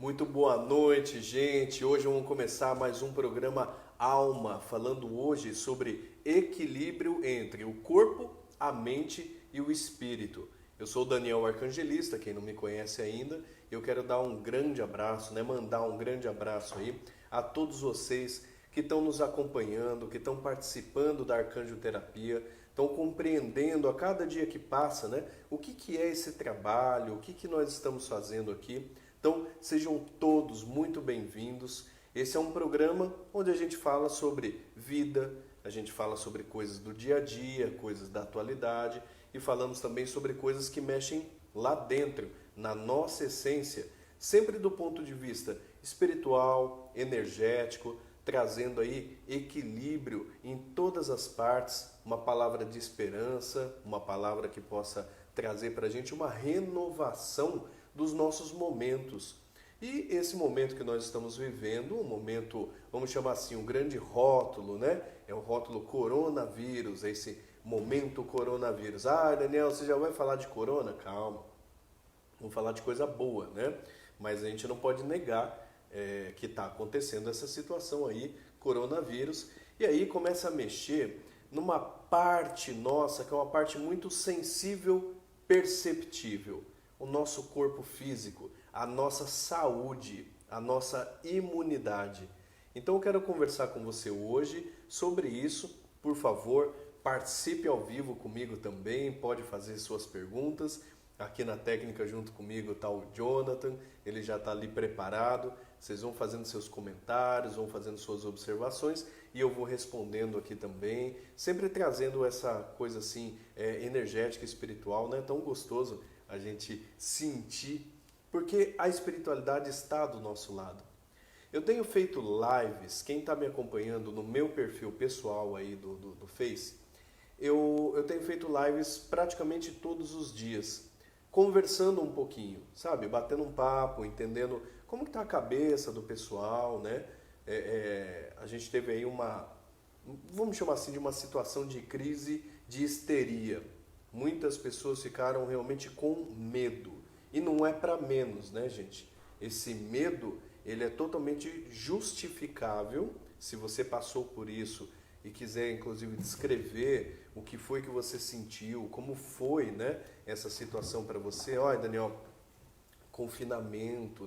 Muito boa noite, gente. Hoje vamos começar mais um programa Alma, falando hoje sobre equilíbrio entre o corpo, a mente e o espírito. Eu sou o Daniel Arcangelista, quem não me conhece ainda, eu quero dar um grande abraço, mandar um grande abraço aí a todos vocês que estão nos acompanhando, que estão participando da Arcanjoterapia, estão compreendendo a cada dia que passa, o que é esse trabalho, o que nós estamos fazendo aqui. Então, sejam todos muito bem-vindos. Esse é um programa onde a gente fala sobre vida, a gente fala sobre coisas do dia a dia, coisas da atualidade e falamos também sobre coisas que mexem lá dentro, na nossa essência, sempre do ponto de vista espiritual, energético, trazendo aí equilíbrio em todas as partes, uma palavra de esperança, uma palavra que possa trazer para a gente uma renovação dos nossos momentos. E esse momento que nós estamos vivendo, um momento, vamos chamar assim, um grande rótulo, É o rótulo coronavírus, é esse momento coronavírus. Ah, Daniel, você já vai falar de corona? Calma, vamos falar de coisa boa, Mas a gente não pode negar que está acontecendo essa situação aí, coronavírus, e aí começa a mexer numa parte nossa, que é uma parte muito sensível, perceptível. O nosso corpo físico, a nossa saúde, a nossa imunidade. Então eu quero conversar com você hoje sobre isso. Por favor, participe ao vivo comigo também, pode fazer suas perguntas. Aqui na técnica junto comigo está o Jonathan, ele já está ali preparado. Vocês vão fazendo seus comentários, vão fazendo suas observações e eu vou respondendo aqui também, sempre trazendo essa coisa assim energética, espiritual, tão gostoso a gente sentir, porque a espiritualidade está do nosso lado. Eu tenho feito lives, quem está me acompanhando no meu perfil pessoal aí do Face, eu tenho feito lives praticamente todos os dias, conversando um pouquinho, sabe? Batendo um papo, entendendo como está a cabeça do pessoal, a gente teve aí vamos chamar assim, de uma situação de crise, de histeria. Muitas pessoas ficaram realmente com medo. E não é para menos, gente? Esse medo, ele é totalmente justificável. Se você passou por isso e quiser, inclusive, descrever o que foi que você sentiu, como foi, essa situação para você. Olha, Daniel, confinamento,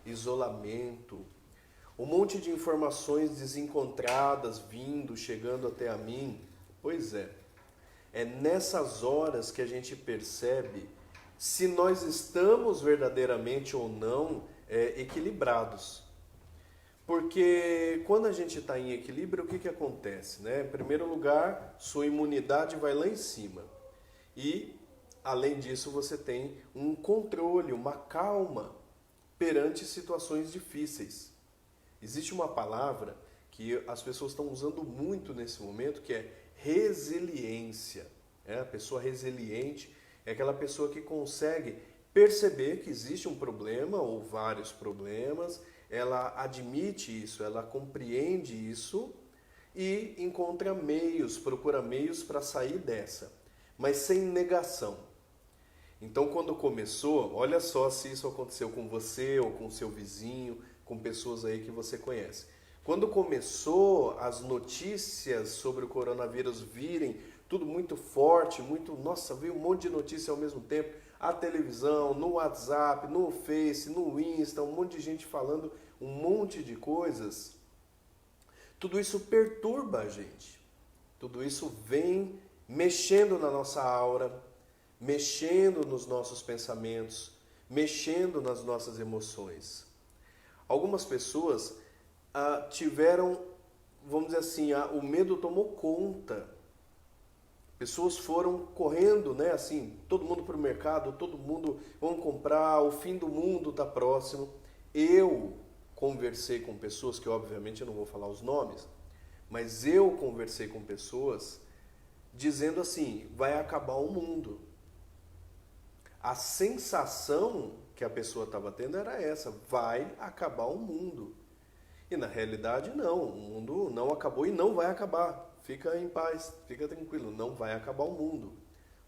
isolamento, um monte de informações desencontradas vindo, chegando até a mim. Pois é nessas horas que a gente percebe se nós estamos verdadeiramente ou não equilibrados. Porque quando a gente está em equilíbrio, o que acontece? Em primeiro lugar, sua imunidade vai lá em cima. E, além disso, você tem um controle, uma calma perante situações difíceis. Existe uma palavra que as pessoas estão usando muito nesse momento, que é resiliência. A pessoa resiliente é aquela pessoa que consegue perceber que existe um problema ou vários problemas, ela admite isso, ela compreende isso e encontra meios, procura meios para sair dessa, mas sem negação. Então, quando começou, olha só se isso aconteceu com você ou com seu vizinho, com pessoas aí que você conhece. Quando começou as notícias sobre o coronavírus virem, tudo muito forte, nossa, veio um monte de notícia ao mesmo tempo, a televisão, no WhatsApp, no Face, no Insta, um monte de gente falando um monte de coisas. Tudo isso perturba a gente. Tudo isso vem mexendo na nossa aura, mexendo nos nossos pensamentos, mexendo nas nossas emoções. Algumas pessoas tiveram, vamos dizer assim, o medo tomou conta. Pessoas foram correndo, assim, todo mundo para o mercado, todo mundo, vamos comprar, o fim do mundo está próximo. Eu conversei com pessoas, que obviamente eu não vou falar os nomes, mas eu conversei com pessoas dizendo assim, vai acabar o mundo. A sensação que a pessoa estava tendo era essa, vai acabar o mundo. E na realidade não, o mundo não acabou e não vai acabar. Fica em paz, fica tranquilo, não vai acabar o mundo.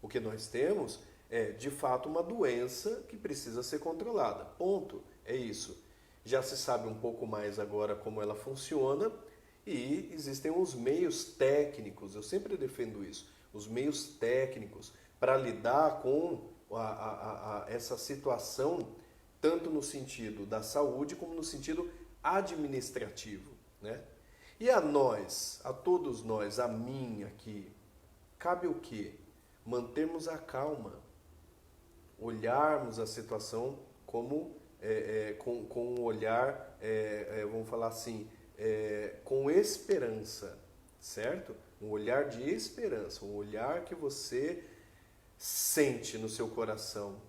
O que nós temos é, de fato, uma doença que precisa ser controlada. Ponto. É isso. já se sabe um pouco mais agora como ela funciona e existem os meios técnicos, eu sempre defendo isso, os meios técnicos para lidar com essa situação, tanto no sentido da saúde como no sentido administrativo, né? E a nós, a todos nós, a mim aqui, cabe o quê? Mantermos a calma, olharmos a situação como com um olhar, vamos falar assim, com esperança, certo? Um olhar de esperança, um olhar que você sente no seu coração.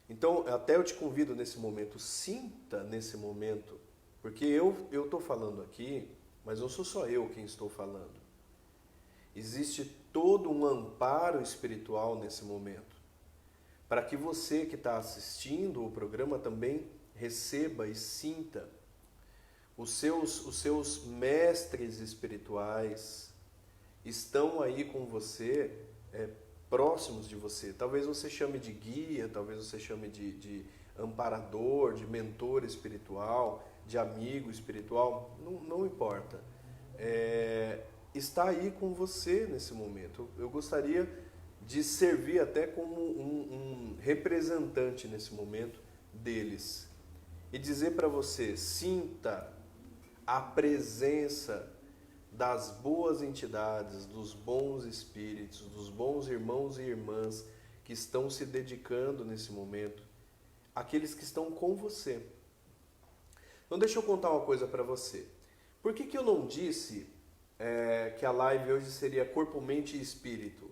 Então, até eu te convido nesse momento, sinta nesse momento, porque eu estou falando aqui, mas não sou só eu quem estou falando. Existe todo um amparo espiritual nesse momento, para que você que está assistindo o programa também receba e sinta os seus mestres espirituais estão aí com você, próximos de você. Talvez você chame de guia, talvez você chame de amparador, de mentor espiritual, de amigo espiritual, não importa. Está aí com você nesse momento. Eu gostaria de servir até como um representante nesse momento deles e dizer para você, sinta a presença das boas entidades, dos bons espíritos, dos bons irmãos e irmãs que estão se dedicando nesse momento, aqueles que estão com você. Então deixa eu contar uma coisa para você. Por que eu não disse que a live hoje seria corpo, mente e espírito?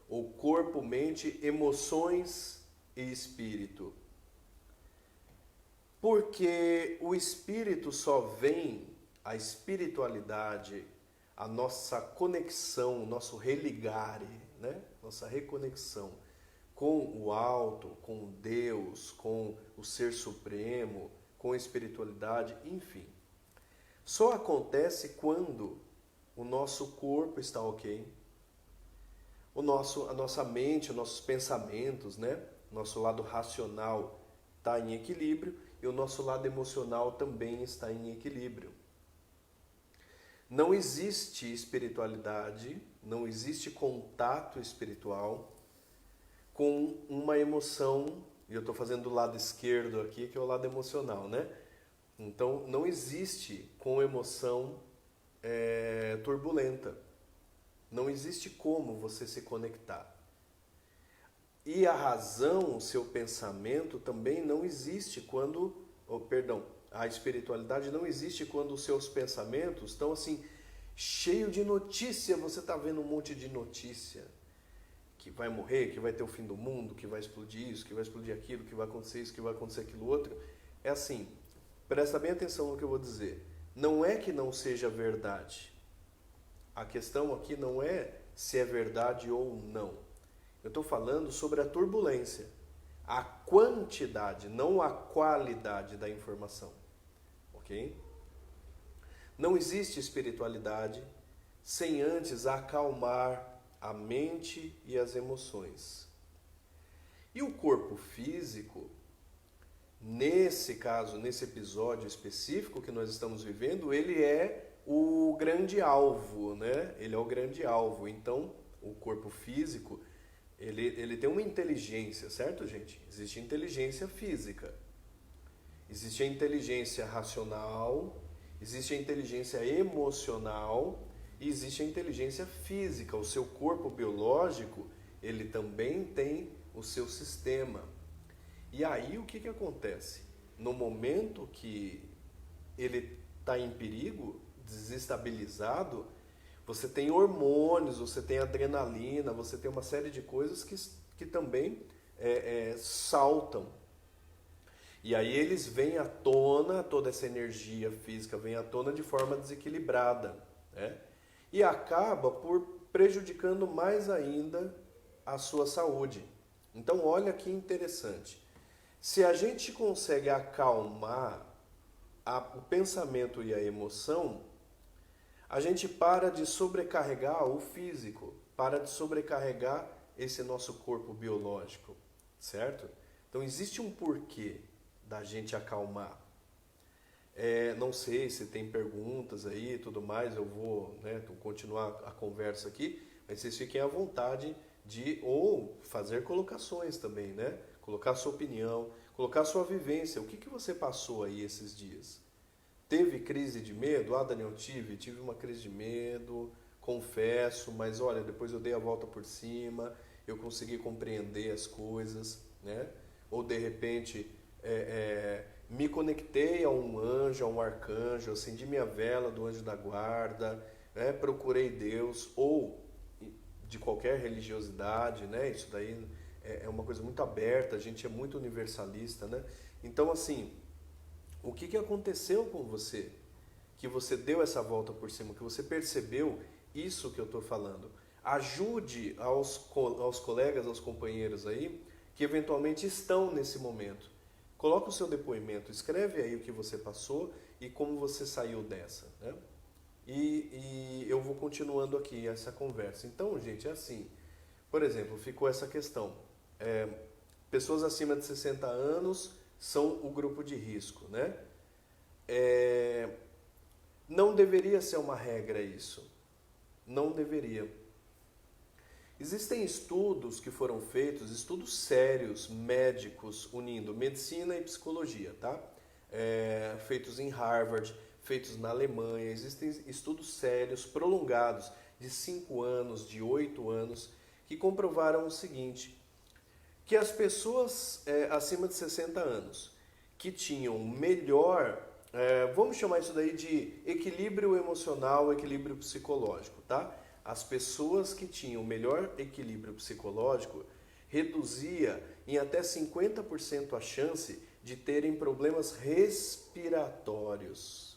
Ou corpo, mente, emoções e espírito? Porque o espírito só vem, a espiritualidade, a nossa conexão, o nosso religare, né? Nossa reconexão com o alto, com Deus, com o Ser Supremo, com a espiritualidade, enfim. Só acontece quando o nosso corpo está ok, a nossa mente, os nossos pensamentos, né? Nosso lado racional está em equilíbrio e o nosso lado emocional também está em equilíbrio. Não existe espiritualidade, não existe contato espiritual com uma emoção, e eu estou fazendo do lado esquerdo aqui, que é o lado emocional, né? Então, não existe com emoção turbulenta. Não existe como você se conectar. E a razão, o seu pensamento também não existe quando, a espiritualidade não existe quando os seus pensamentos estão assim, cheio de notícia, você está vendo um monte de notícia, que vai morrer, que vai ter o fim do mundo, que vai explodir isso, que vai explodir aquilo, que vai acontecer isso, que vai acontecer aquilo outro. É assim, presta bem atenção no que eu vou dizer. Não é que não seja verdade. A questão aqui não é se é verdade ou não. Eu estou falando sobre a turbulência, a quantidade, não a qualidade da informação. Ok? Não existe espiritualidade sem antes acalmar a mente e as emoções. E o corpo físico, nesse caso, nesse episódio específico que nós estamos vivendo, ele é o grande alvo, né? Ele é o grande alvo. Então, o corpo físico, ele tem uma inteligência, certo, gente? Existe inteligência física. Existe a inteligência racional, existe a inteligência emocional e existe a inteligência física. O seu corpo biológico, ele também tem o seu sistema. E aí o que acontece? No momento que ele está em perigo, desestabilizado, você tem hormônios, você tem adrenalina, você tem uma série de coisas que também saltam. E aí eles vêm à tona, toda essa energia física vem à tona de forma desequilibrada, né? E acaba por prejudicando mais ainda a sua saúde. Então olha que interessante. Se a gente consegue acalmar o pensamento e a emoção, a gente para de sobrecarregar o físico, para de sobrecarregar esse nosso corpo biológico, certo? Então existe um porquê da gente acalmar. Não sei se tem perguntas aí e tudo mais, eu vou, né, continuar a conversa aqui, mas vocês fiquem à vontade de ou fazer colocações também, né? Colocar sua opinião, colocar sua vivência. O que você passou aí esses dias? Teve crise de medo? Ah, Daniel, tive uma crise de medo, confesso, mas olha, depois eu dei a volta por cima, eu consegui compreender as coisas, né? Ou de repente me conectei a um anjo, a um arcanjo, acendi minha vela do anjo da guarda, né? Procurei Deus, ou de qualquer religiosidade, né? Isso daí é uma coisa muito aberta, a gente é muito universalista, né? Então, assim, o que aconteceu com você? Que você deu essa volta por cima, que você percebeu isso que eu estou falando. Ajude aos colegas, aos companheiros aí, que eventualmente estão nesse momento. Coloca o seu depoimento, escreve aí o que você passou e como você saiu dessa, né? E eu vou continuando aqui essa conversa. Então, gente, é assim. Por exemplo, ficou essa questão. Pessoas acima de 60 anos são o grupo de risco, né? Não deveria ser uma regra isso. Não deveria. Existem estudos que foram feitos, estudos sérios, médicos, unindo medicina e psicologia, tá? Feitos em Harvard, feitos na Alemanha. Existem estudos sérios, prolongados, de 5 anos, de 8 anos, que comprovaram o seguinte, que as pessoas acima de 60 anos, que tinham melhor, vamos chamar isso daí de equilíbrio emocional, equilíbrio psicológico, tá? As pessoas que tinham melhor equilíbrio psicológico reduzia em até 50% a chance de terem problemas respiratórios.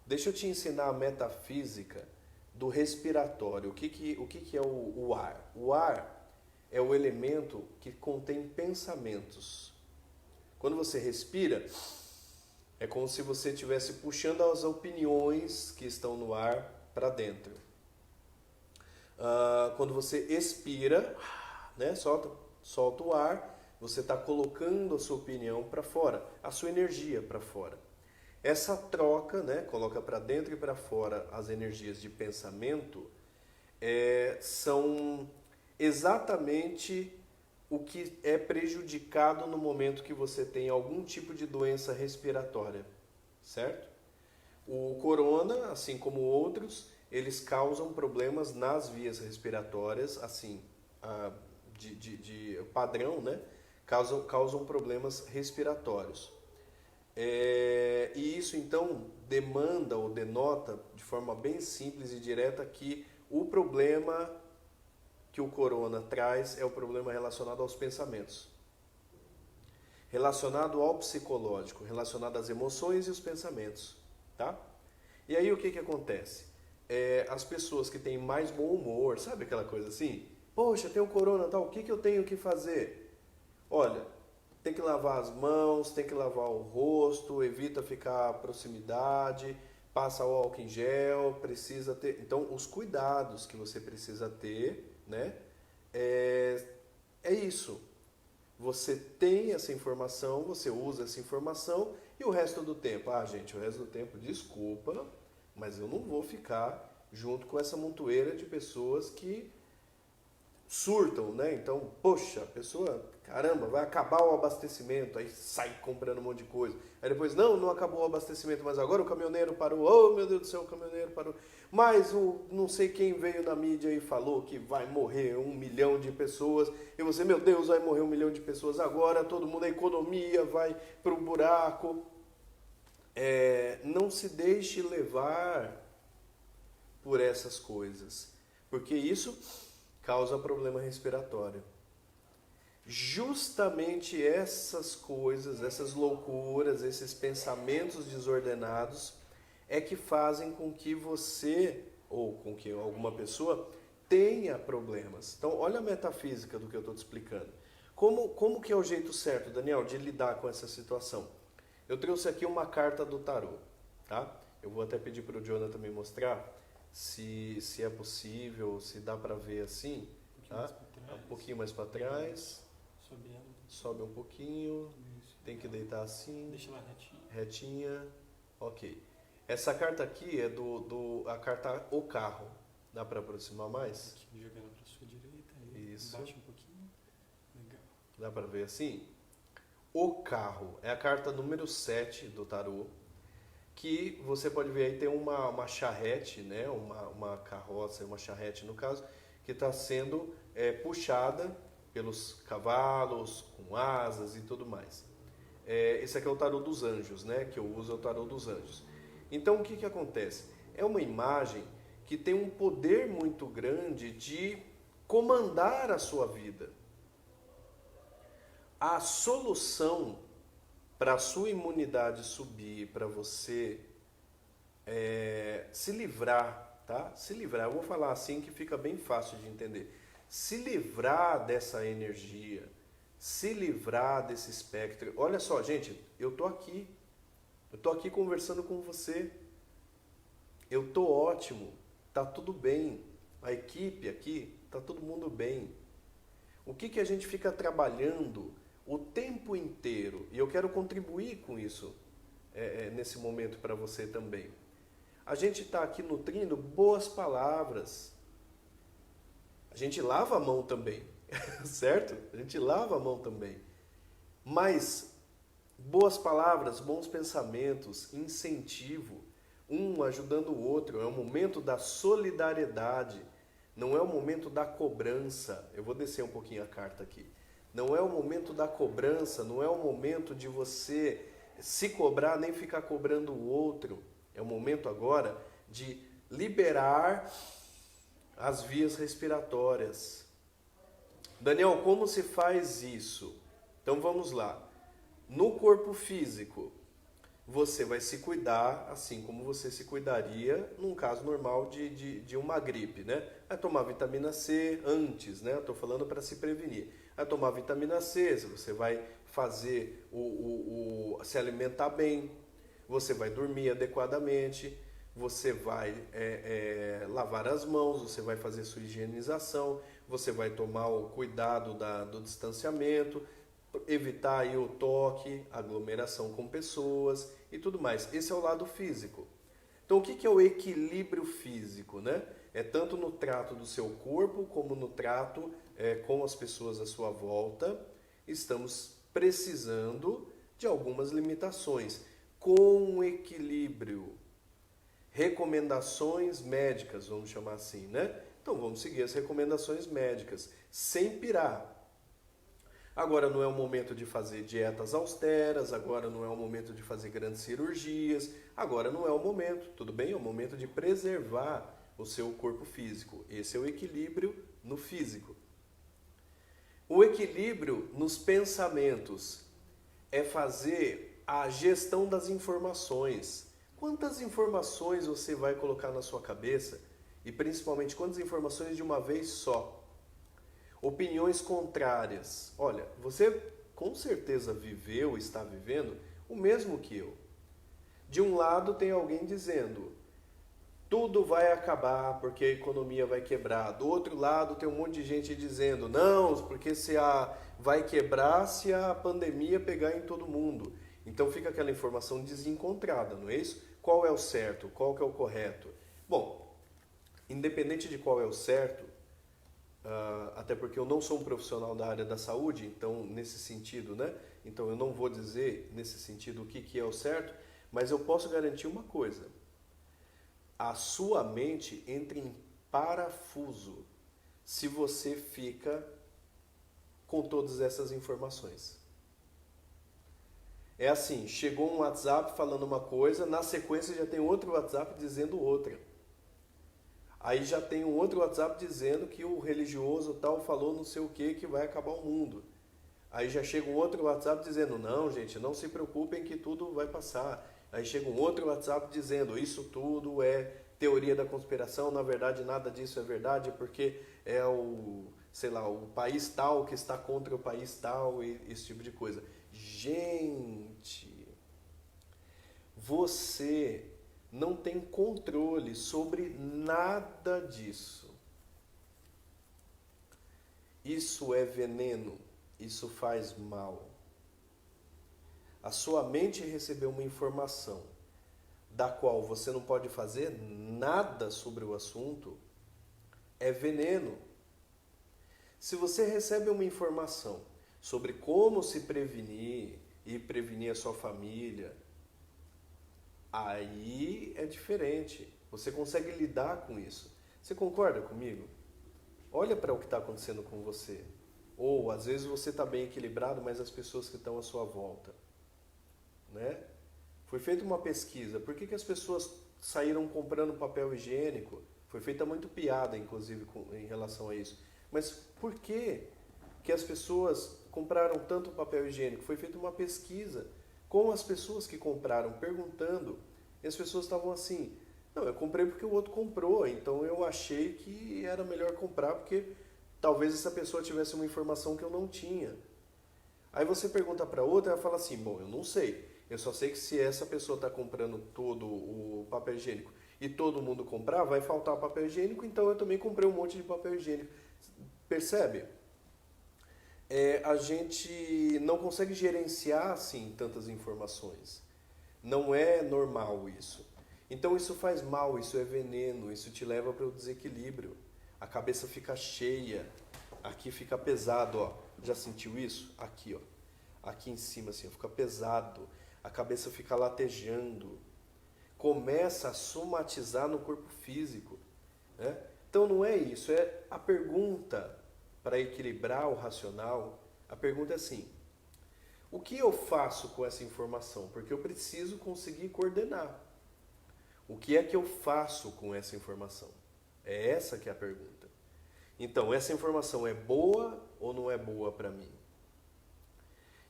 Deixa eu te ensinar a metafísica do respiratório. O que é o ar? O ar é o elemento que contém pensamentos. Quando você respira, é como se você estivesse puxando as opiniões que estão no ar para dentro. Quando você expira, né, solta o ar, você está colocando a sua opinião para fora, a sua energia para fora. Essa troca, né, coloca para dentro e para fora as energias de pensamento, são exatamente o que é prejudicado no momento que você tem algum tipo de doença respiratória, certo? O corona, assim como outros, eles causam problemas nas vias respiratórias, assim, de padrão, né? Causam problemas respiratórios. E isso, então, demanda ou denota, de forma bem simples e direta, que o problema que o corona traz é o problema relacionado aos pensamentos. Relacionado ao psicológico, relacionado às emoções e os pensamentos, tá? E aí o que acontece? As pessoas que têm mais bom humor, sabe aquela coisa assim? Poxa, tem o corona, tal, o que eu tenho que fazer? Olha, tem que lavar as mãos, tem que lavar o rosto, evita ficar à proximidade, passa o álcool em gel, precisa ter... Então, os cuidados que você precisa ter, né? É isso. Você tem essa informação, você usa essa informação e o resto do tempo? Gente, o resto do tempo, desculpa, mas eu não vou ficar junto com essa montoeira de pessoas que surtam, né? Então, poxa, a pessoa, caramba, vai acabar o abastecimento, aí sai comprando um monte de coisa. Aí depois, não acabou o abastecimento, mas agora o caminhoneiro parou, oh meu Deus do céu, o caminhoneiro parou. Mas não sei quem veio na mídia e falou que vai morrer 1 milhão de pessoas, e você, meu Deus, vai morrer 1 milhão de pessoas agora, todo mundo, a economia vai para o buraco. Não se deixe levar por essas coisas, porque isso causa problema respiratório. Justamente essas coisas, essas loucuras, esses pensamentos desordenados é que fazem com que você, ou com que alguma pessoa, tenha problemas. Então, olha a metafísica do que eu estou te explicando. Como que é o jeito certo, Daniel, de lidar com essa situação? Eu trouxe aqui uma carta do tarô, tá? Eu vou até pedir para o Jonathan me mostrar se é possível, se dá para ver assim, tá? Um pouquinho mais para trás. Sobe um pouquinho. Isso. Tem que deitar assim. Deixa ela retinha. Retinha. Ok. Essa carta aqui é a carta O Carro. Dá para aproximar mais? Aqui, jogando para sua direita, aí Isso. bate um pouquinho. Legal. Dá para ver assim? O Carro é a carta número 7 do tarô, que você pode ver aí tem uma charrete, né? uma carroça, uma charrete no caso, que está sendo puxada pelos cavalos, com asas e tudo mais. Esse aqui é o tarô dos anjos, né? Que eu uso é o tarô dos anjos. Então o que acontece? É uma imagem que tem um poder muito grande de comandar a sua vida. A solução para a sua imunidade subir, para você se livrar, tá? Se livrar, eu vou falar assim que fica bem fácil de entender. Se livrar dessa energia, se livrar desse espectro. Olha só, gente, eu tô aqui conversando com você. Eu tô ótimo, tá tudo bem. A equipe aqui, tá todo mundo bem. O que a gente fica trabalhando o tempo inteiro? E eu quero contribuir com isso nesse momento para você também. A gente está aqui nutrindo boas palavras. A gente lava a mão também, certo? A gente lava a mão também. Mas boas palavras, bons pensamentos, incentivo, um ajudando o outro. É o momento da solidariedade, não é o momento da cobrança. Eu vou descer um pouquinho a carta aqui. Não é o momento da cobrança, não é o momento de você se cobrar nem ficar cobrando o outro. É o momento agora de liberar as vias respiratórias. Daniel, como se faz isso? Então vamos lá. No corpo físico, você vai se cuidar assim como você se cuidaria num caso normal de uma gripe, né? Vai tomar vitamina C antes, né? Eu estou falando para se prevenir. Vai tomar vitamina C, você vai fazer se alimentar bem, você vai dormir adequadamente, você vai lavar as mãos, você vai fazer sua higienização, você vai tomar o cuidado do distanciamento, evitar aí o toque, aglomeração com pessoas e tudo mais. Esse é o lado físico. Então o que é o equilíbrio físico, né? É tanto no trato do seu corpo como no trato com as pessoas à sua volta. Estamos precisando de algumas limitações. Com equilíbrio. Recomendações médicas, vamos chamar assim, né? Então vamos seguir as recomendações médicas, sem pirar. Agora não é o momento de fazer dietas austeras, agora não é o momento de fazer grandes cirurgias, agora não é o momento, tudo bem? É o momento de preservar o seu corpo físico. Esse é o equilíbrio no físico. O equilíbrio nos pensamentos é fazer a gestão das informações. Quantas informações você vai colocar na sua cabeça e principalmente quantas informações de uma vez só? Opiniões contrárias. Olha, você com certeza viveu, está vivendo o mesmo que eu. De um lado tem alguém dizendo, tudo vai acabar porque a economia vai quebrar. Do outro lado tem um monte de gente dizendo, não, porque vai quebrar se a pandemia pegar em todo mundo. Então fica aquela informação desencontrada, não é isso? Qual é o certo? Qual que é o correto? Bom, independente de qual é o certo, até porque eu não sou um profissional da área da saúde, então nesse sentido, né? Então eu não vou dizer nesse sentido o que é o certo, mas eu posso garantir uma coisa. A sua mente entra em parafuso se você fica com todas essas informações. É assim, chegou um WhatsApp falando uma coisa, na sequência já tem outro WhatsApp dizendo outra. Aí já tem um outro WhatsApp dizendo que o religioso tal falou não sei o que vai acabar o mundo. Aí já chega um outro WhatsApp dizendo, não gente, não se preocupem que tudo vai passar. Aí chega um outro WhatsApp dizendo, isso tudo é teoria da conspiração, na verdade nada disso é verdade, porque é o país tal que está contra o país tal, e esse tipo de coisa. Gente, você não tem controle sobre nada disso. Isso é veneno, isso faz mal. A sua mente recebeu uma informação. da qual você não pode fazer nada sobre o assunto, é veneno. Se você recebe uma informação sobre como se prevenir e prevenir a sua família, aí é diferente. Você consegue lidar com isso. Você concorda comigo? Olha para o que está acontecendo com você. Ou, às vezes, você está bem equilibrado, mas as pessoas que estão à sua volta, né? Foi feita uma pesquisa. Por que as pessoas saíram comprando papel higiênico? Foi feita muito piada, inclusive, em relação a isso. Mas por que as pessoas compraram tanto papel higiênico? Foi feita uma pesquisa com as pessoas que compraram, perguntando. E as pessoas estavam assim, não, eu comprei porque o outro comprou, então eu achei que era melhor comprar porque talvez essa pessoa tivesse uma informação que eu não tinha. Aí você pergunta para outra, ela fala assim, bom, eu não sei. Eu só sei que se essa pessoa está comprando todo o papel higiênico e todo mundo comprar, vai faltar papel higiênico, então eu também comprei um monte de papel higiênico. Percebe? A gente não consegue gerenciar assim tantas informações. Não é normal isso. Então isso faz mal, isso é veneno, isso te leva para o desequilíbrio. A cabeça fica cheia, aqui fica pesado, ó. Já sentiu isso? Aqui, ó. Aqui em cima, assim, ó, fica pesado. A cabeça fica latejando. Começa a somatizar no corpo físico, né? Então não é isso, é a pergunta para equilibrar o racional. A pergunta é assim, o que eu faço com essa informação? Porque eu preciso conseguir coordenar. O que é que eu faço com essa informação? É essa que é a pergunta. Então, essa informação é boa ou não é boa para mim?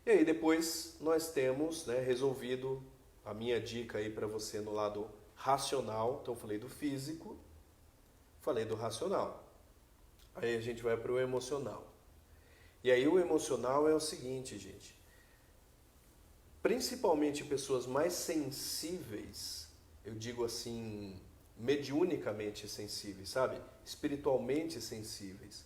E aí depois nós temos, né, resolvido a minha dica aí para você no lado racional. Então, falei do físico, falei do racional. Aí a gente vai para o emocional. E aí o emocional é o seguinte, gente. Principalmente pessoas mais sensíveis, eu digo assim, mediunicamente sensíveis, sabe? Espiritualmente sensíveis.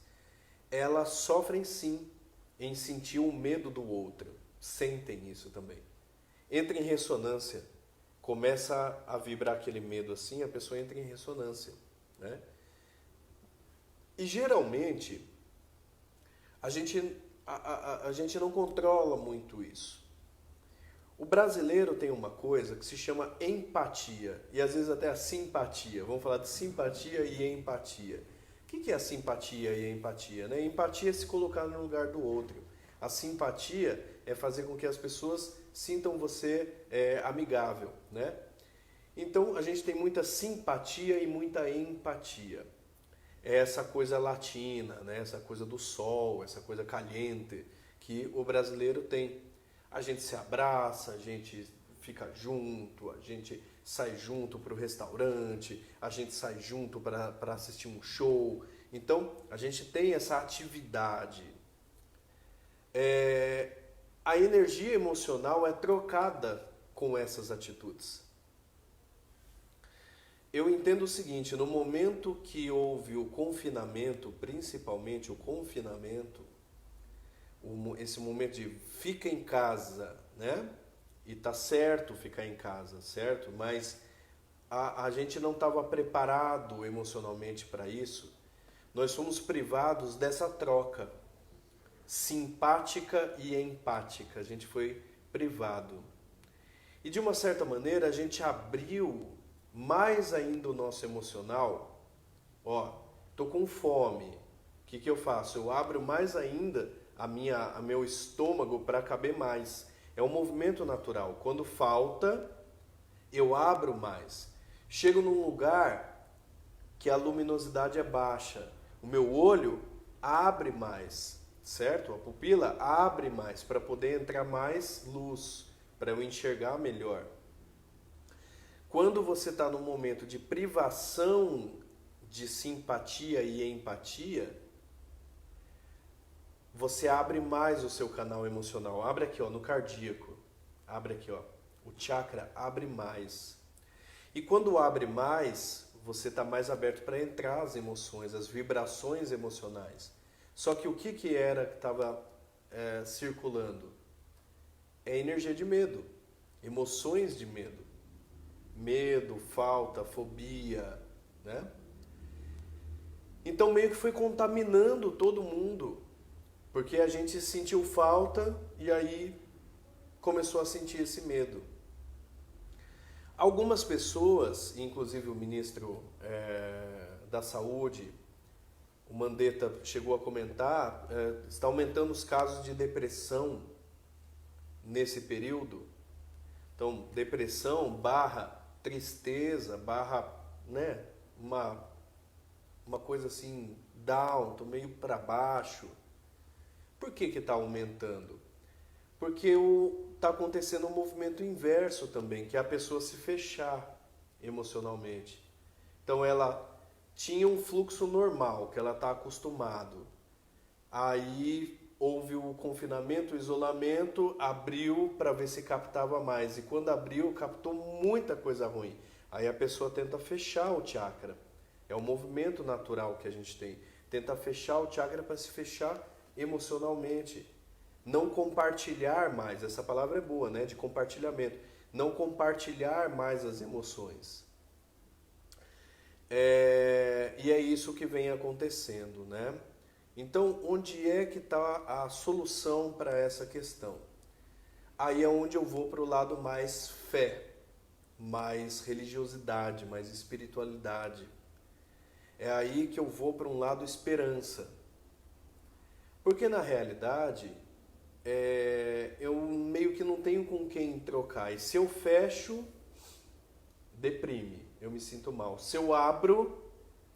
Elas sofrem sim em sentir o medo do outro. Sentem isso também. Entra em ressonância. Começa a vibrar aquele medo assim, a pessoa entra em ressonância, né? E geralmente, a gente não controla muito isso. O brasileiro tem uma coisa que se chama empatia, e às vezes até a simpatia. Vamos falar de simpatia e empatia. O que é a simpatia e a empatia, né? Empatia é se colocar no lugar do outro. A simpatia é fazer com que as pessoas sintam você amigável, né? Então, a gente tem muita simpatia e muita empatia. É essa coisa latina, né? Essa coisa do sol, essa coisa caliente que o brasileiro tem. A gente se abraça, a gente fica junto, a gente sai junto para o restaurante, a gente sai junto para assistir um show. Então, a gente tem essa atividade. A energia emocional é trocada com essas atitudes. Eu entendo o seguinte, no momento que houve o confinamento, principalmente o confinamento, esse momento de fica em casa, né? E tá certo ficar em casa, certo? Mas a gente não estava preparado emocionalmente para isso. Nós fomos privados dessa troca simpática e empática. A gente foi privado. E de uma certa maneira a gente abriu mais ainda o nosso emocional. Ó, tô com fome. O que eu faço? Eu abro mais ainda a meu estômago para caber mais. É um movimento natural. Quando falta, eu abro mais. Chego num lugar que a luminosidade é baixa. O meu olho abre mais, certo? A pupila abre mais para poder entrar mais luz, para eu enxergar melhor. Quando você está num momento de privação de simpatia e empatia, você abre mais o seu canal emocional. Abre aqui, ó, no cardíaco. Abre aqui, ó. O chakra abre mais. E quando abre mais, você está mais aberto para entrar as emoções, as vibrações emocionais. Só que o que era que estava circulando? É energia de medo, emoções de medo. Medo, falta, fobia, né? Então meio que foi contaminando todo mundo, porque a gente sentiu falta e aí começou a sentir esse medo. Algumas pessoas, inclusive o ministro da Saúde, o Mandetta, chegou a comentar, está aumentando os casos de depressão nesse período. Então, depressão barra tristeza, barra, né, uma coisa assim, down, tô meio para baixo. Por que está aumentando? Porque está acontecendo um movimento inverso também, que é a pessoa se fechar emocionalmente. Então ela tinha um fluxo normal, que ela está acostumado. Aí houve o confinamento, o isolamento, abriu para ver se captava mais. E quando abriu, captou muita coisa ruim. Aí a pessoa tenta fechar o chakra. É um movimento natural que a gente tem. Tenta fechar o chakra para se fechar emocionalmente. Não compartilhar mais, essa palavra é boa, né? De compartilhamento. Não compartilhar mais as emoções. E é isso que vem acontecendo, né? Então, onde é que está a solução para essa questão? Aí é onde eu vou para o lado mais fé, mais religiosidade, mais espiritualidade. É aí que eu vou para um lado esperança. Porque na realidade, eu meio que não tenho com quem trocar. E se eu fecho, deprime, eu me sinto mal. Se eu abro,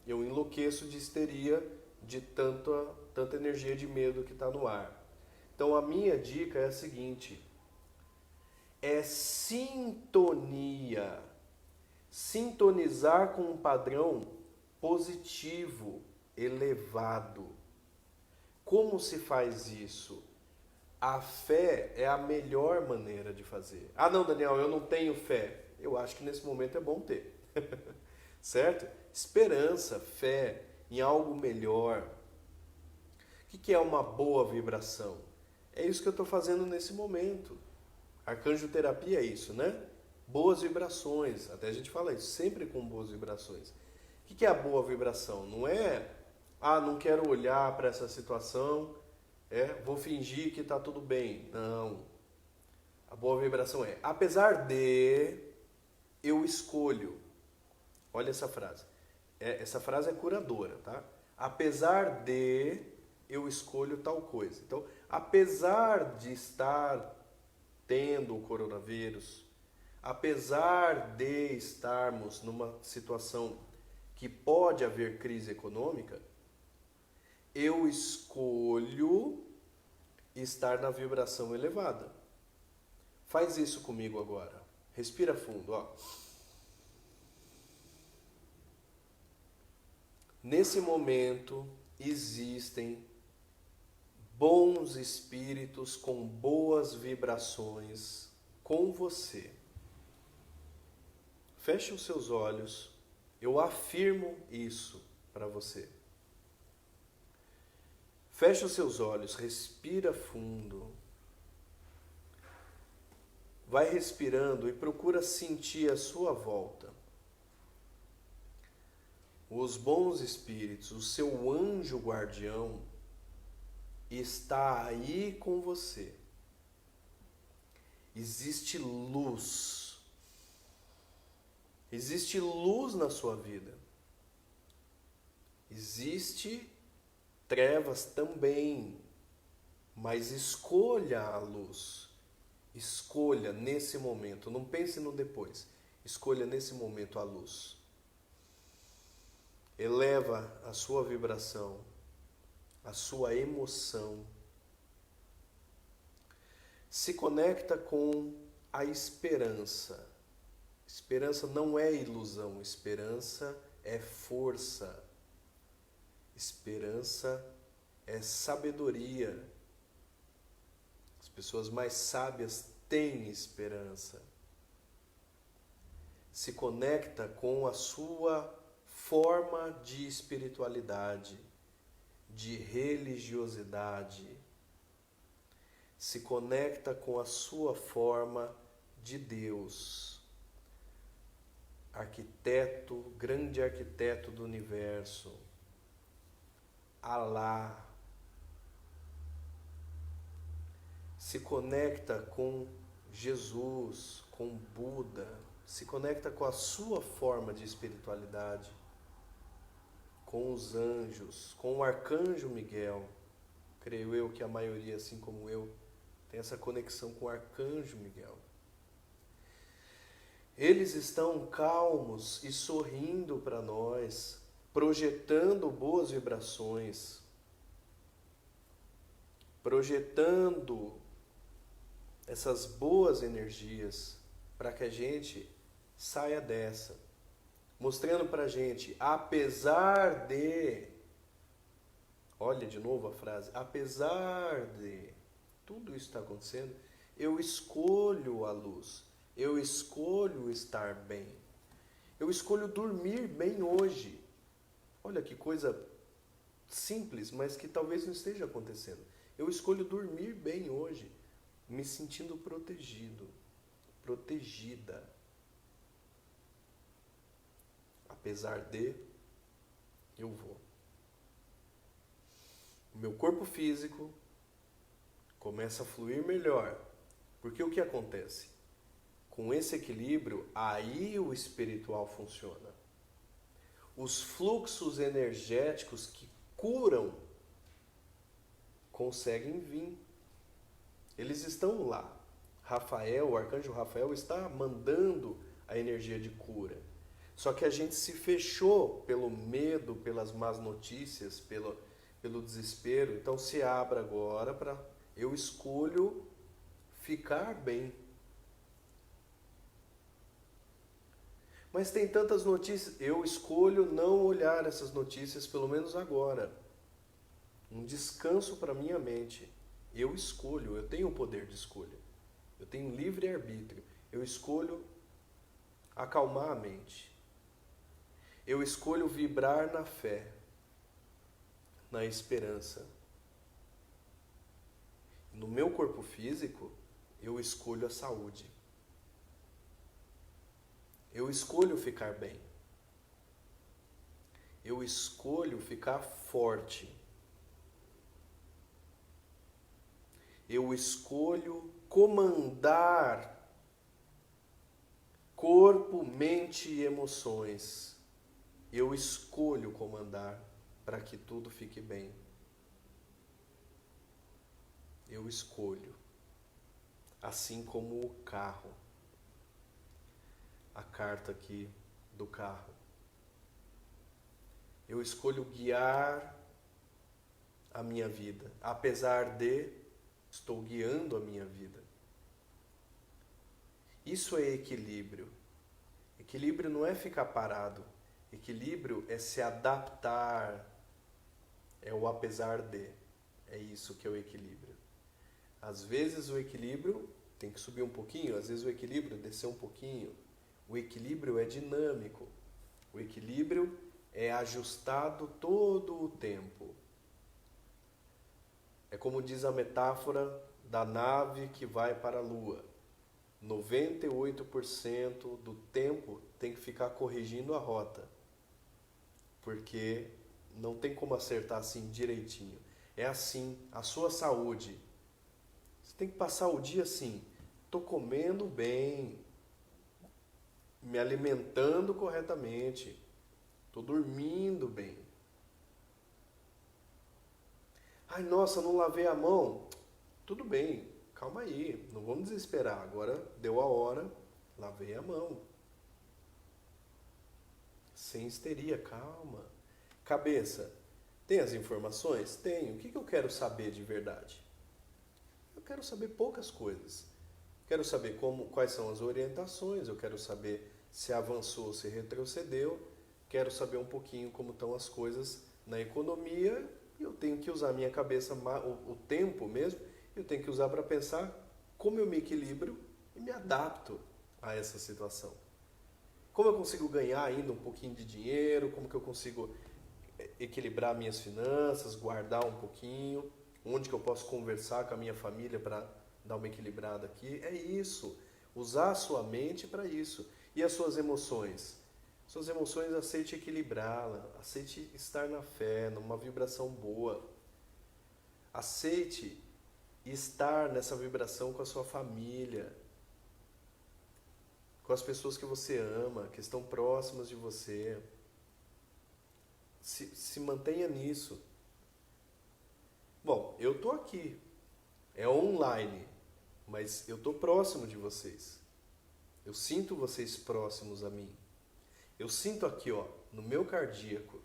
eu enlouqueço de histeria, de tanta energia de medo que está no ar. Então a minha dica é a seguinte, é sintonia, sintonizar com um padrão positivo, elevado. Como se faz isso? A fé é a melhor maneira de fazer. Ah não, Daniel, eu não tenho fé. Eu acho que nesse momento é bom ter. Certo? Esperança, fé em algo melhor. O que é uma boa vibração? É isso que eu estou fazendo nesse momento. Arcanjoterapia é isso, né? Boas vibrações. Até a gente fala isso, sempre com boas vibrações. O que é a boa vibração? Não é, não quero olhar para essa situação, vou fingir que está tudo bem. Não. A boa vibração é, apesar de, eu escolho. Olha essa frase. Essa frase é curadora, tá? Apesar de, eu escolho tal coisa. Então, apesar de estar tendo o coronavírus, apesar de estarmos numa situação que pode haver crise econômica, eu escolho estar na vibração elevada. Faz isso comigo agora. Respira fundo, ó. Nesse momento existem bons espíritos com boas vibrações com você. Feche os seus olhos. Eu afirmo isso para você. Feche os seus olhos, respira fundo. Vai respirando e procura sentir a sua volta. Os bons espíritos, o seu anjo guardião está aí com você. Existe luz. Existe luz na sua vida. Existe trevas também, mas escolha a luz. Escolha nesse momento, não pense no depois. Escolha nesse momento a luz. Eleva a sua vibração, a sua emoção. Se conecta com a esperança. Esperança não é ilusão, esperança é força. Esperança é sabedoria. As pessoas mais sábias têm esperança. Se conecta com a sua forma de espiritualidade, de religiosidade. Se conecta com a sua forma de Deus. arquiteto, grande arquiteto do universo, Alá, se conecta com Jesus, com Buda, se conecta com a sua forma de espiritualidade, com os anjos, com o arcanjo Miguel. Creio eu que a maioria, assim como eu, tem essa conexão com o arcanjo Miguel. Eles estão calmos e sorrindo para nós, projetando boas vibrações, projetando essas boas energias para que a gente saia dessa, mostrando para a gente, apesar de, olha de novo a frase, apesar de tudo isso está acontecendo, eu escolho a luz, eu escolho estar bem, eu escolho dormir bem hoje. Olha que coisa simples, mas que talvez não esteja acontecendo. Eu escolho dormir bem hoje, me sentindo protegido, protegida. Apesar de, eu vou. O meu corpo físico começa a fluir melhor. Porque o que acontece? Com esse equilíbrio, aí o espiritual funciona. Os fluxos energéticos que curam conseguem vir. Eles estão lá. Rafael, o arcanjo Rafael, está mandando a energia de cura. Só que a gente se fechou pelo medo, pelas más notícias, pelo desespero. Então se abra agora para eu escolho ficar bem. Mas tem tantas notícias, eu escolho não olhar essas notícias, pelo menos agora. Um descanso para minha mente. Eu escolho, eu tenho o poder de escolha. Eu tenho livre-arbítrio. Eu escolho acalmar a mente. Eu escolho vibrar na fé, na esperança. No meu corpo físico, eu escolho a saúde. Eu escolho ficar bem. Eu escolho ficar forte. Eu escolho comandar corpo, mente e emoções. Eu escolho comandar para que tudo fique bem. Eu escolho. Assim como o carro. A carta aqui do carro. Eu escolho guiar a minha vida, apesar de estou guiando a minha vida. Isso é equilíbrio. Equilíbrio não é ficar parado. Equilíbrio é se adaptar. É o apesar de. É isso que é o equilíbrio. Às vezes o equilíbrio tem que subir um pouquinho, às vezes o equilíbrio descer um pouquinho. O equilíbrio é dinâmico. O equilíbrio é ajustado todo o tempo. É como diz a metáfora da nave que vai para a Lua. 98% do tempo tem que ficar corrigindo a rota. Porque não tem como acertar assim direitinho. É assim, a sua saúde. Você tem que passar o dia assim. Estou comendo bem. Me alimentando corretamente, estou dormindo bem. Ai, nossa, não lavei a mão. Tudo bem, calma aí, não vamos desesperar. Agora deu a hora, lavei a mão. Sem histeria, calma. Cabeça, tem as informações? Tenho. O que eu quero saber de verdade? Eu quero saber poucas coisas. Quero saber quais são as orientações, eu quero saber se avançou, se retrocedeu, quero saber um pouquinho como estão as coisas na economia, e eu tenho que usar a minha cabeça, o tempo mesmo, eu tenho que usar para pensar como eu me equilibro e me adapto a essa situação. Como eu consigo ganhar ainda um pouquinho de dinheiro, como que eu consigo equilibrar minhas finanças, guardar um pouquinho, onde que eu posso conversar com a minha família para dar uma equilibrada aqui. É isso. Usar a sua mente para isso. E as suas emoções? Suas emoções, aceite equilibrá-la, aceite estar na fé, numa vibração boa. Aceite estar nessa vibração com a sua família, com as pessoas que você ama, que estão próximas de você. Se mantenha nisso. Bom, eu estou aqui, é online, mas eu estou próximo de vocês. Eu sinto vocês próximos a mim. Eu sinto aqui, ó, no meu cardíaco.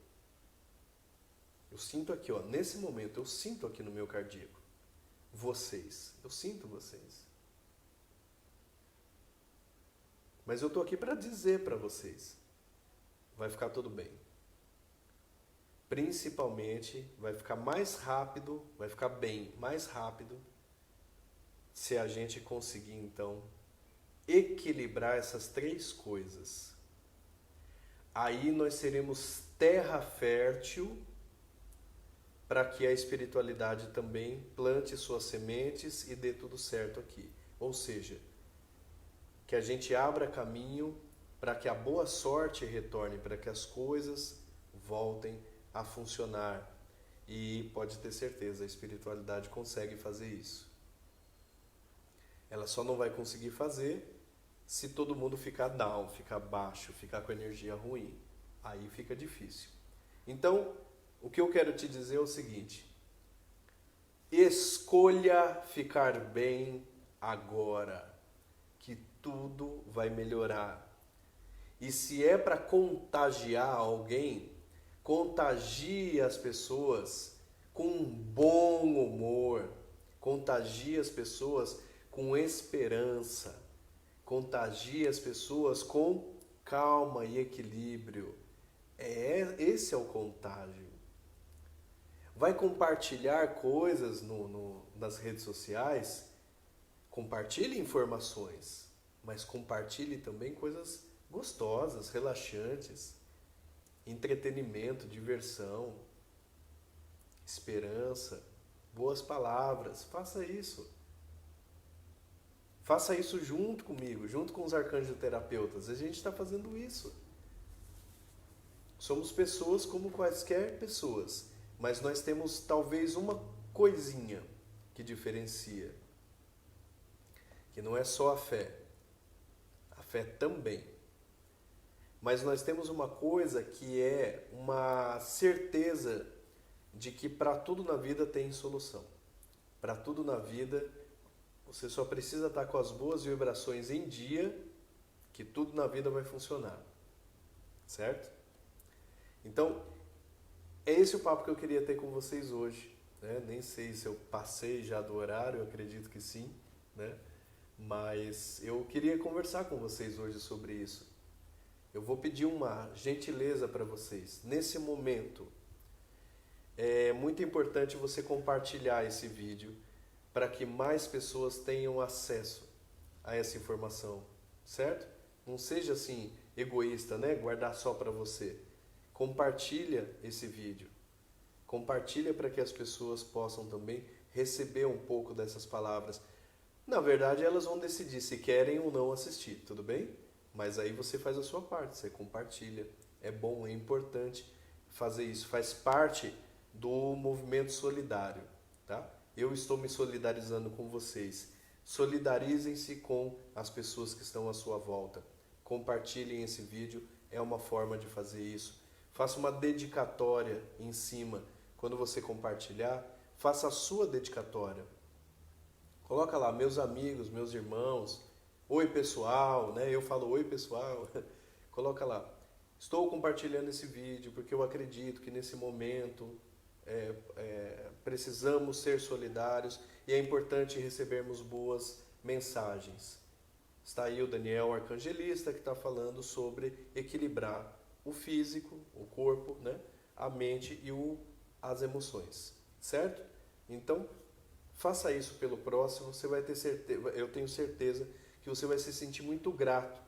Eu sinto aqui, ó, nesse momento, eu sinto aqui no meu cardíaco. Vocês. Eu sinto vocês. Mas eu estou aqui para dizer para vocês. Vai ficar tudo bem. Principalmente, vai ficar mais rápido, vai ficar bem mais rápido, se a gente conseguir, então, equilibrar essas três coisas. Aí nós seremos terra fértil para que a espiritualidade também plante suas sementes e dê tudo certo aqui. Ou seja, que a gente abra caminho para que a boa sorte retorne, para que as coisas voltem a funcionar. E pode ter certeza, a espiritualidade consegue fazer isso. Ela só não vai conseguir fazer se todo mundo ficar down, ficar baixo, ficar com energia ruim. Aí fica difícil. Então, o que eu quero te dizer é o seguinte: escolha ficar bem agora, que tudo vai melhorar. E se é para contagiar alguém, contagie as pessoas com um bom humor, contagie as pessoas com esperança, contagie as pessoas com calma e equilíbrio. Esse é o contágio. Vai compartilhar coisas nas redes sociais, compartilhe informações, mas compartilhe também coisas gostosas, relaxantes, entretenimento, diversão, esperança, boas palavras. Faça isso. Faça isso junto comigo, junto com os arcanjos terapeutas. A gente está fazendo isso. Somos pessoas como quaisquer pessoas, mas nós temos talvez uma coisinha que diferencia, que não é só a fé também, mas nós temos uma coisa que é uma certeza de que para tudo na vida tem solução. Para tudo na vida, você só precisa estar com as boas vibrações em dia, que tudo na vida vai funcionar, certo? Então, é esse o papo que eu queria ter com vocês hoje, né? Nem sei se eu passei já do horário, eu acredito que sim, né? Mas eu queria conversar com vocês hoje sobre isso. Eu vou pedir uma gentileza para vocês. Nesse momento, é muito importante você compartilhar esse vídeo para que mais pessoas tenham acesso a essa informação, certo? Não seja assim egoísta, né? Guardar só para você. Compartilha esse vídeo. Compartilha para que as pessoas possam também receber um pouco dessas palavras. Na verdade, elas vão decidir se querem ou não assistir, tudo bem? Mas aí você faz a sua parte, você compartilha. É bom, é importante fazer isso. Faz parte do movimento solidário, tá? Eu estou me solidarizando com vocês. Solidarizem-se com as pessoas que estão à sua volta. Compartilhem esse vídeo, é uma forma de fazer isso. Faça uma dedicatória em cima. Quando você compartilhar, faça a sua dedicatória. Coloca lá, meus amigos, meus irmãos, oi pessoal, né? Eu falo oi pessoal. Coloca lá, estou compartilhando esse vídeo porque eu acredito que nesse momento precisamos ser solidários e é importante recebermos boas mensagens. Está aí o Daniel Arcangelista que está falando sobre equilibrar o físico, o corpo, né? A mente e as emoções, certo? Então, faça isso pelo próximo, você vai ter certeza, eu tenho certeza que você vai se sentir muito grato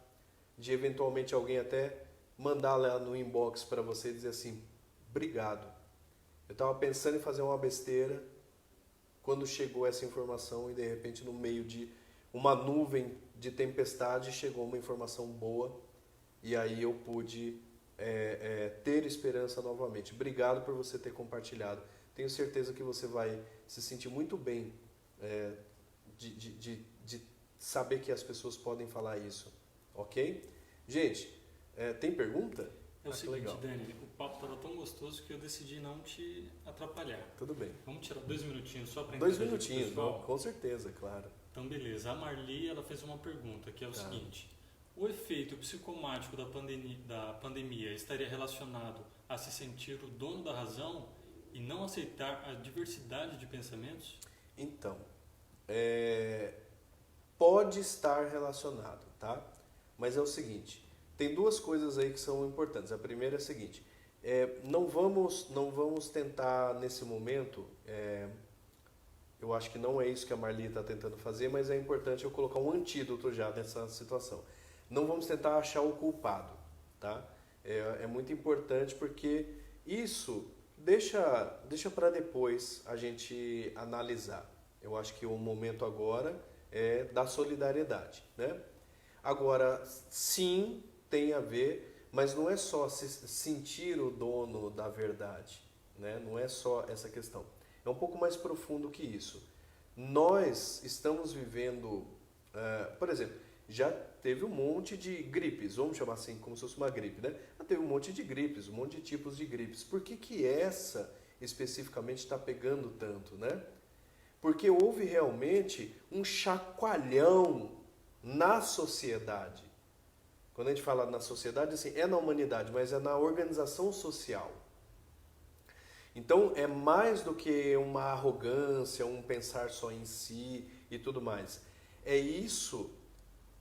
de eventualmente alguém até mandar lá no inbox para você e dizer assim, obrigado. Eu estava pensando em fazer uma besteira quando chegou essa informação e de repente no meio de uma nuvem de tempestade chegou uma informação boa e aí eu pude ter esperança novamente. Obrigado por você ter compartilhado. Tenho certeza que você vai se sentir muito bem de saber que as pessoas podem falar isso, ok? Gente, tem pergunta? É o seguinte, legal. Dani, o papo estava tão gostoso que eu decidi não te atrapalhar. Tudo bem. Vamos tirar 2 minutinhos só para 2 minutinhos, com certeza, claro. Então, beleza. A Marli, ela fez uma pergunta, que é o seguinte. O efeito psicomático da pandemia estaria relacionado a se sentir o dono da razão e não aceitar a diversidade de pensamentos? Então, pode estar relacionado, tá? Mas é o seguinte, tem 2 coisas aí que são importantes. A primeira é a seguinte, não vamos tentar nesse momento, eu acho que não é isso que a Marli está tentando fazer, mas é importante eu colocar um antídoto já nessa situação. Não vamos tentar achar o culpado, tá? É muito importante porque isso deixa para depois a gente analisar. Eu acho que o momento agora é da solidariedade, né? Agora, sim, tem a ver, mas não é só se sentir o dono da verdade, né? Não é só essa questão. É um pouco mais profundo que isso. Nós estamos vivendo, por exemplo, já teve um monte de gripes, vamos chamar assim, como se fosse uma gripe, né? Já teve um monte de gripes, um monte de tipos de gripes. Por que essa especificamente está pegando tanto, né? Porque houve realmente um chacoalhão na sociedade. Quando a gente fala na sociedade, assim, é na humanidade, mas é na organização social. Então, é mais do que uma arrogância, um pensar só em si e tudo mais. É isso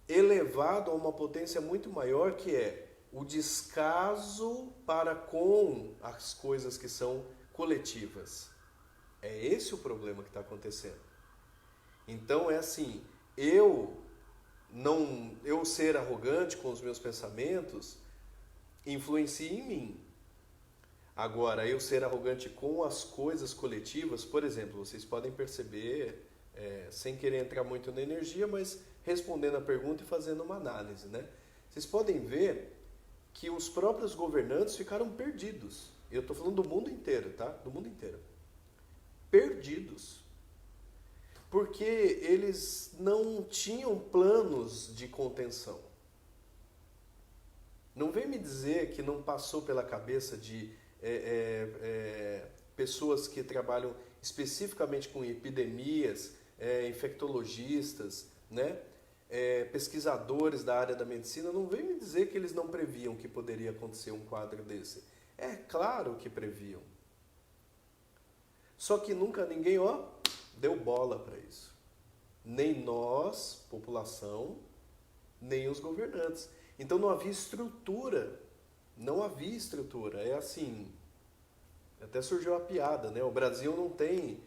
elevado a uma potência muito maior, que é o descaso para com as coisas que são coletivas. É esse o problema que está acontecendo. Então, é assim, eu ser arrogante com os meus pensamentos influencia em mim. Agora, eu ser arrogante com as coisas coletivas, por exemplo, vocês podem perceber, sem querer entrar muito na energia, mas respondendo a pergunta e fazendo uma análise, né? Vocês podem ver que os próprios governantes ficaram perdidos. Eu estou falando do mundo inteiro, tá? Do mundo inteiro. Perdidos. Porque eles não tinham planos de contenção. Não vem me dizer que não passou pela cabeça de pessoas que trabalham especificamente com epidemias, infectologistas, né? Pesquisadores da área da medicina, não vem me dizer que eles não previam que poderia acontecer um quadro desse. É claro que previam. Só que nunca ninguém, deu bola para isso. Nem nós, população, nem os governantes. Então não havia estrutura. Não havia estrutura. É assim, até surgiu a piada, né? O Brasil não tem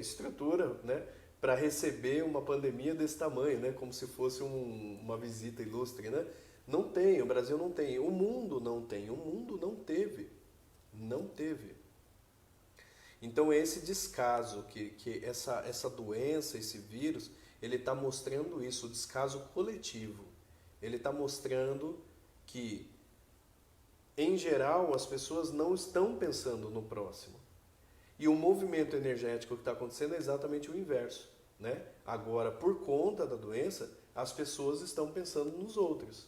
estrutura, né, para receber uma pandemia desse tamanho, né? Como se fosse uma visita ilustre, né? Não tem, o Brasil não tem. O mundo não tem. O mundo não teve. Não teve. Então esse descaso, que essa doença, esse vírus, ele está mostrando isso, o descaso coletivo. Ele está mostrando que, em geral, as pessoas não estão pensando no próximo. E o movimento energético que está acontecendo é exatamente o inverso, né? Agora, por conta da doença, as pessoas estão pensando nos outros.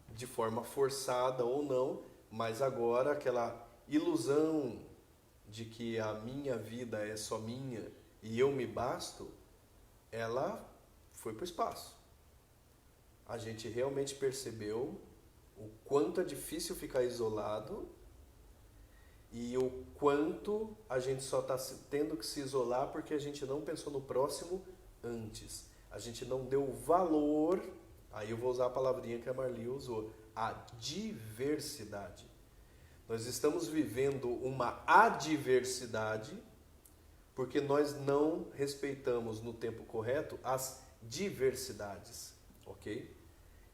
De forma forçada ou não, mas agora aquela ilusão de que a minha vida é só minha e eu me basto, ela foi para o espaço. A gente realmente percebeu o quanto é difícil ficar isolado e o quanto a gente só está tendo que se isolar porque a gente não pensou no próximo antes. A gente não deu valor, aí eu vou usar a palavrinha que a Marli usou, a diversidade. Nós estamos vivendo uma adversidade porque nós não respeitamos no tempo correto as diversidades, ok?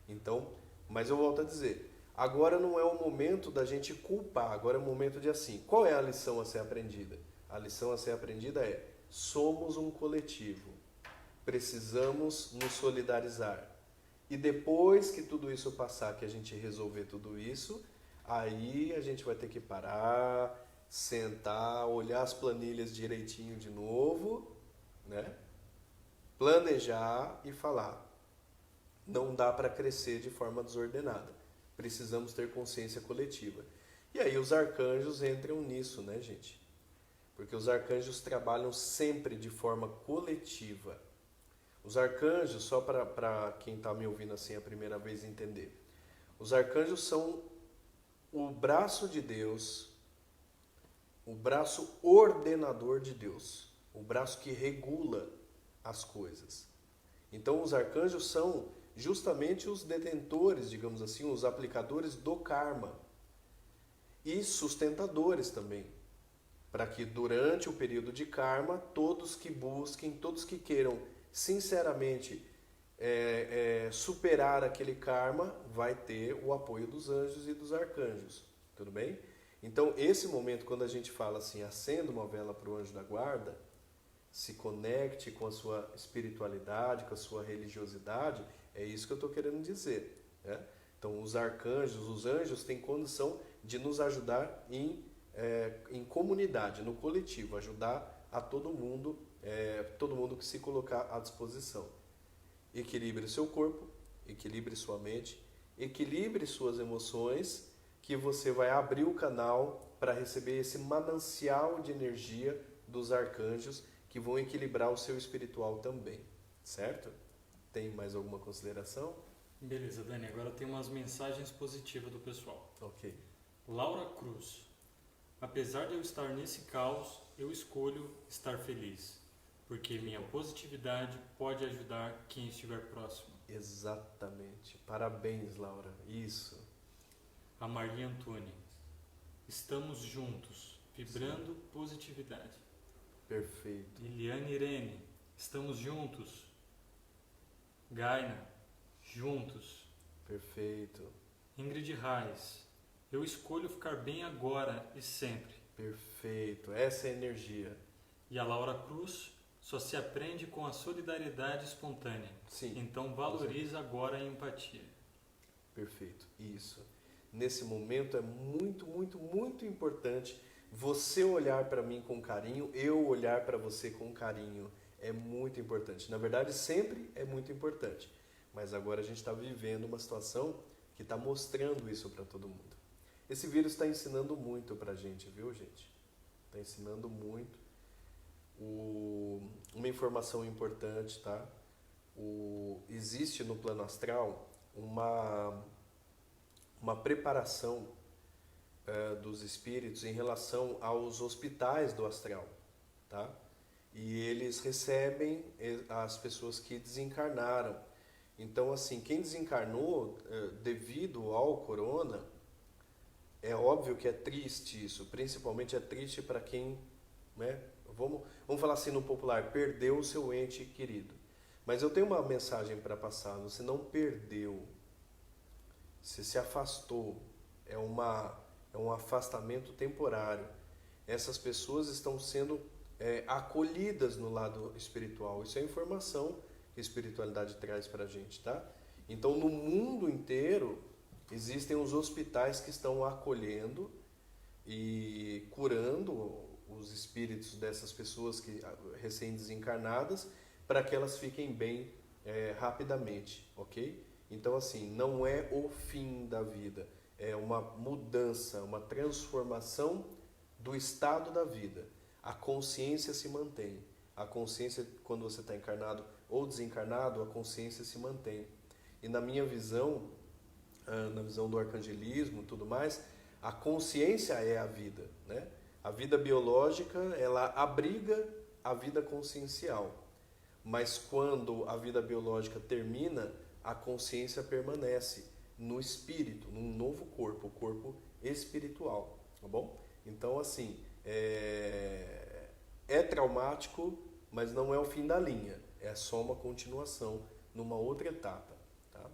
Então, mas eu volto a dizer, agora não é o momento da gente culpar, agora é o momento de assim, qual é a lição a ser aprendida? A lição a ser aprendida é, somos um coletivo, precisamos nos solidarizar. E depois que tudo isso passar, que a gente resolver tudo isso, aí a gente vai ter que parar, sentar, olhar as planilhas direitinho de novo, né? Planejar e falar. Não dá para crescer de forma desordenada. Precisamos ter consciência coletiva. E aí os arcanjos entram nisso, né, gente? Porque os arcanjos trabalham sempre de forma coletiva. Os arcanjos, só para quem está me ouvindo assim a primeira vez entender, os arcanjos são o braço de Deus, o braço ordenador de Deus, o braço que regula as coisas. Então os arcanjos são justamente os detentores, digamos assim, os aplicadores do karma e sustentadores também, para que durante o período de karma, todos que busquem, todos que queiram sinceramente superar aquele karma, vai ter o apoio dos anjos e dos arcanjos, tudo bem? Então esse momento, quando a gente fala assim, acenda uma vela para o anjo da guarda, se conecte com a sua espiritualidade, com a sua religiosidade, é isso que eu estou querendo dizer, né? Então os arcanjos, os anjos têm condição de nos ajudar em comunidade, no coletivo, ajudar a todo mundo que se colocar à disposição. Equilibre seu corpo, equilibre sua mente, equilibre suas emoções, que você vai abrir o canal para receber esse manancial de energia dos arcanjos que vão equilibrar o seu espiritual também, certo? Tem mais alguma consideração? Beleza, Dani. Agora tem umas mensagens positivas do pessoal. Ok. Laura Cruz. Apesar de eu estar nesse caos, eu escolho estar feliz, porque minha positividade pode ajudar quem estiver próximo. Exatamente. Parabéns, Laura. Isso. A Marli Antônia. Estamos juntos, vibrando Sim. Positividade. Perfeito. Liliane Irene. Estamos juntos. Gaina. Juntos. Perfeito. Ingrid Reis. Eu escolho ficar bem agora e sempre. Perfeito. Essa é a energia. E a Laura Cruz. Só se aprende com a solidariedade espontânea. Sim. Então valoriza agora a empatia. Perfeito. Isso. Nesse momento é muito, muito, muito importante você olhar para mim com carinho, eu olhar para você com carinho. É muito importante. Na verdade, sempre é muito importante. Mas agora a gente está vivendo uma situação que está mostrando isso para todo mundo. Esse vírus está ensinando muito para a gente, viu, gente? Está ensinando muito. Uma informação importante, tá? Existe no plano astral uma preparação dos espíritos em relação aos hospitais do astral, tá? E eles recebem as pessoas que desencarnaram. Então, assim, quem desencarnou devido ao corona, é óbvio que é triste isso, principalmente é triste para quem, né? Vamos falar assim no popular, perdeu o seu ente querido. Mas eu tenho uma mensagem para passar, você não perdeu, você se afastou, é um afastamento temporário. Essas pessoas estão sendo acolhidas no lado espiritual, isso é informação que a espiritualidade traz para a gente, tá? Então no mundo inteiro existem os hospitais que estão acolhendo e curando os espíritos dessas pessoas que recém-desencarnadas para que elas fiquem bem rapidamente, ok? Então assim, não é o fim da vida, é uma mudança, uma transformação do estado da vida. A consciência se mantém. A consciência, quando você está encarnado ou desencarnado, a consciência se mantém. E na minha visão, na visão do arcangelismo e tudo mais, a consciência é a vida, né? A vida biológica, ela abriga a vida consciencial. Mas quando a vida biológica termina, a consciência permanece no espírito, num novo corpo, o corpo espiritual, tá bom? Então, assim, é traumático, mas não é o fim da linha, é só uma continuação numa outra etapa, tá?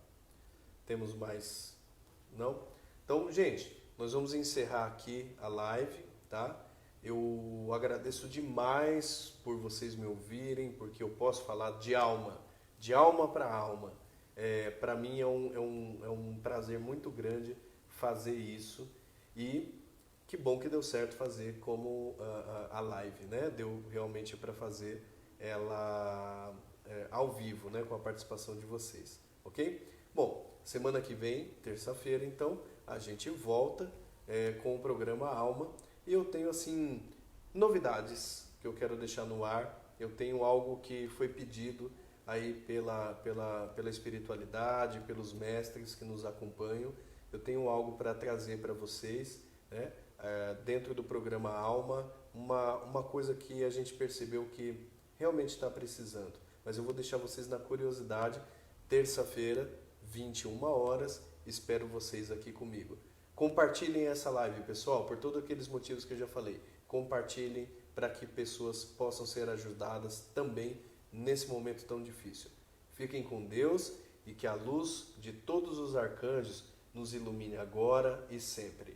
Temos mais? Não? Então, gente, nós vamos encerrar aqui a live, tá? Eu agradeço demais por vocês me ouvirem, porque eu posso falar de alma para alma. Para mim é um prazer muito grande fazer isso, e que bom que deu certo fazer como a live, né? Deu realmente para fazer ela ao vivo, né? Com a participação de vocês, ok? Bom, semana que vem, terça-feira, então, a gente volta com o programa Alma, e eu tenho, assim, novidades que eu quero deixar no ar. Eu tenho algo que foi pedido aí pela espiritualidade, pelos mestres que nos acompanham. Eu tenho algo para trazer para vocês, né? Dentro do programa Alma, uma coisa que a gente percebeu que realmente está precisando. Mas eu vou deixar vocês na curiosidade. Terça-feira, 21 horas, espero vocês aqui comigo. Compartilhem essa live, pessoal, por todos aqueles motivos que eu já falei. Compartilhem para que pessoas possam ser ajudadas também nesse momento tão difícil. Fiquem com Deus, e que a luz de todos os arcanjos nos ilumine agora e sempre.